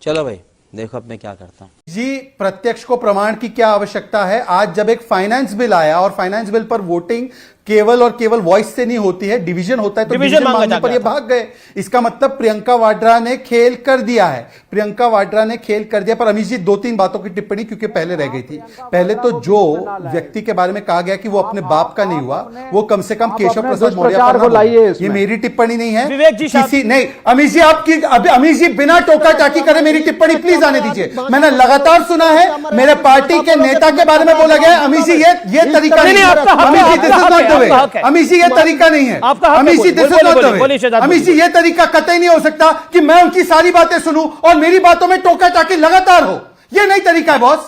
चलो भाई देखो अब मैं क्या करता हूँ। जी, प्रत्यक्ष को प्रमाण की क्या आवश्यकता है? आज जब एक फाइनेंस बिल आया और फाइनेंस बिल पर वोटिंग केवल और केवल वॉइस से नहीं होती है, डिवीजन होता है, तो डिवीजन मांगने पर ये भाग गए। इसका मतलब प्रियंका वाड्रा ने खेल कर दिया है, प्रियंका वाड्रा ने खेल कर दिया। पर अमित जी, 2-3 बातों की टिप्पणी क्योंकि पहले रह गई थी। पहले तो जो व्यक्ति के बारे में कहा गया कि वो अपने बाप का नहीं हुआ, वो कम से कम केशव प्रसाद मौर्य पर लाइए। ये मेरी टिप्पणी नहीं है, विवेक जी किसी नहीं। अमित जी, आपकी अमित जी बिना टोका टाकी करे मेरी टिप्पणी प्लीज आने दीजिए। मैंने लगातार सुना है, मेरे पार्टी के नेता के बारे में बोला गया। अमित जी, ये तरीका नहीं है। Amit ji, this is not the way. Amit ji, ये तरीका नहीं है। Amit ji, this is not the way. Amit ji, ये तरीका कतई नहीं हो सकता कि मैं उनकी सारी बातें सुनूं और मेरी बातों में टोका टाकी लगातार हो। ये नहीं तरीका है boss.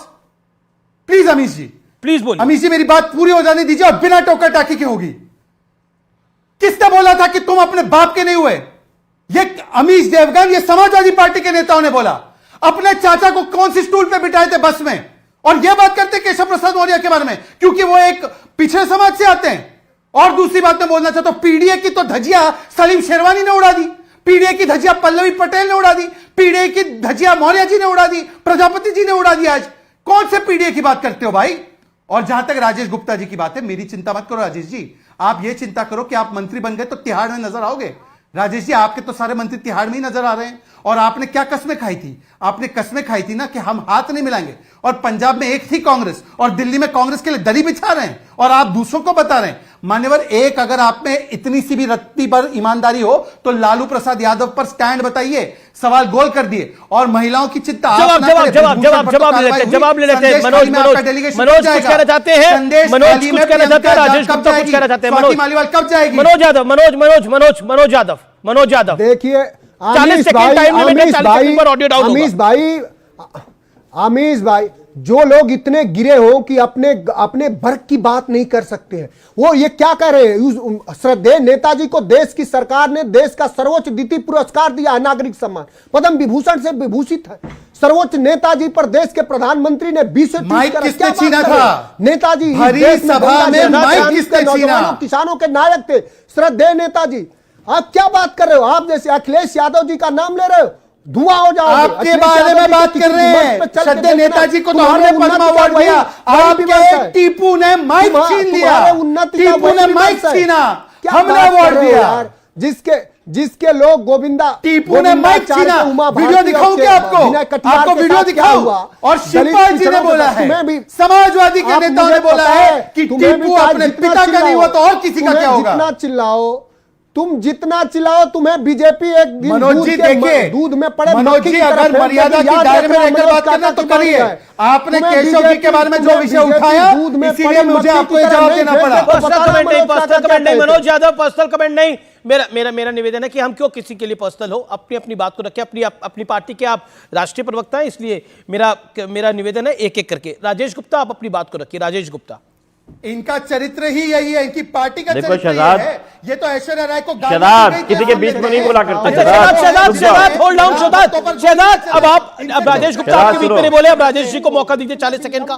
Please Amit ji, please बोलिए। अमित जी, मेरी बात पूरी हो जाने दीजिए और बिना टोका टाकी की होगी। किसने बोला था कि तुम अपने बाप के नहीं हुए? ये अमीश देवगन, ये समाजवादी पार्टी के नेताओं ने बोला। अपने चाचा को कौन सी स्टूल पे बिठाए थे बस में, और यह बात करते केशव प्रसाद मौर्य के बारे में, क्योंकि वो एक पिछड़े समाज से आते हैं। और दूसरी बात मैं बोलना चाहता हूं, पीडीए की तो धजिया सलीम शेरवानी ने उड़ा दी, पीडीए की धजिया पल्लवी पटेल ने उड़ा दी, पीडीए की धजिया मौर्य जी ने उड़ा दी, प्रजापति जी ने उड़ा दी। आज कौन से पीडीए की बात करते हो भाई? और जहां तक राजेश गुप्ता जी की बात है, मेरी चिंता मत करो राजेश जी। आप ये चिंता करो कि आप मंत्री बन गए तो तिहाड़ में नजर आओगे। राजेश जी, आपके तो सारे मंत्री तिहाड़ में ही नजर आ रहे हैं। और आपने क्या कस्में खाई थी? आपने कस्में खाई थी ना कि हम हाथ नहीं मिलाएंगे। और पंजाब में एक थी कांग्रेस और दिल्ली में कांग्रेस के लिए दरी बिछा रहे हैं और आप दूसरों को बता रहे हैं। मान्यवर, एक अगर आप में इतनी सी भी रत्ती पर ईमानदारी हो तो लालू प्रसाद यादव पर स्टैंड बताइए। सवाल गोल कर दिए। और महिलाओं की चिंता जवाब ले लेते हैं। मनोज कुछ कहना चाहते हैं, मनोज कुछ कहना चाहते हैं, राजेश गुप्ता कुछ कहना चाहते हैं। मनोज मालीवाल कब जाएगी? मनोज यादव मनोज यादव देखिए, 40 सेकंड टाइम लिमिट है, 40 सेकंड पर ऑडियो डाउन होगा। आमिश भाई, जो लोग इतने गिरे हो कि अपने वर्ग की बात नहीं कर सकते हैं, वो ये क्या कह रहे हैं? श्रद्धेय नेताजी को देश की सरकार ने देश का सर्वोच्च द्वितीय पुरस्कार दिया है, नागरिक सम्मान, पद्म विभूषण से विभूषित है। सर्वोच्च नेताजी पर देश के प्रधानमंत्री ने 20 माइक किसने छीना था? नेताजी भरी सभा में माइक किसने छीना? किसानों के नायक थे श्रद्धेय नेताजी। आप क्या बात कर रहे हो? आप जैसे अखिलेश यादव जी का नाम ले रहे हो, धुआं हो जाओ। आपके बारे में बात कर रहे हैं। श्रद्धेय नेताजी को तो हमने पद्म अवार्ड दिया, आपके टीपू ने माइक छीन लिया। टीपू ने माइक छीना, हमने अवार्ड दिया। जिसके लोग गोविंदा टीपू ने माइक छीना। वीडियो दिखाऊं क्या आपको? आपको वीडियो दिखाऊं? और शिवपाल जी ने बोला है, समाजवादी के नेताओं ने बोला है कि टीपू अपने पिता का नहीं हुआ तो और किसी का क्या होगा? जितना चिल्लाओ, तुम जितना चिल्लाओ, तुम्हें बीजेपी एक दिन मनोज जी देखिए, दूध में पड़े। मनोज जी, अगर मर्यादा की दायरे में रहकर बात करना तो करिए। आपने केशव जी के बारे में जो विषय उठाया, इसीलिए मुझे आपको जवाब देना पड़ा। पर्सनल कमेंट नहीं मनोज यादव, पर्सनल कमेंट नहीं। मेरा निवेदन है कि हम क्यों किसी के लिए पर्सनल हो, अपनी बात को रखें। अपनी पार्टी के आप राष्ट्रीय प्रवक्ता हैं, इसलिए मेरा निवेदन है एक एक करके। राजेश गुप्ता, आप अपनी बात को रखिए। राजेश गुप्ता, इनका चरित्र ही यही है, इनकी पार्टी का देखो चरित्र शहजाद, है। ये तो ऐश्वर्या राय को शहजाद किसी के बीच में नहीं बोला करते। Shahzad hold down. शहजाद, अब राजेश गुप्ता आपके बीच में नहीं बोले। अब राजेश जी को मौका दीजिए 40 सेकंड का।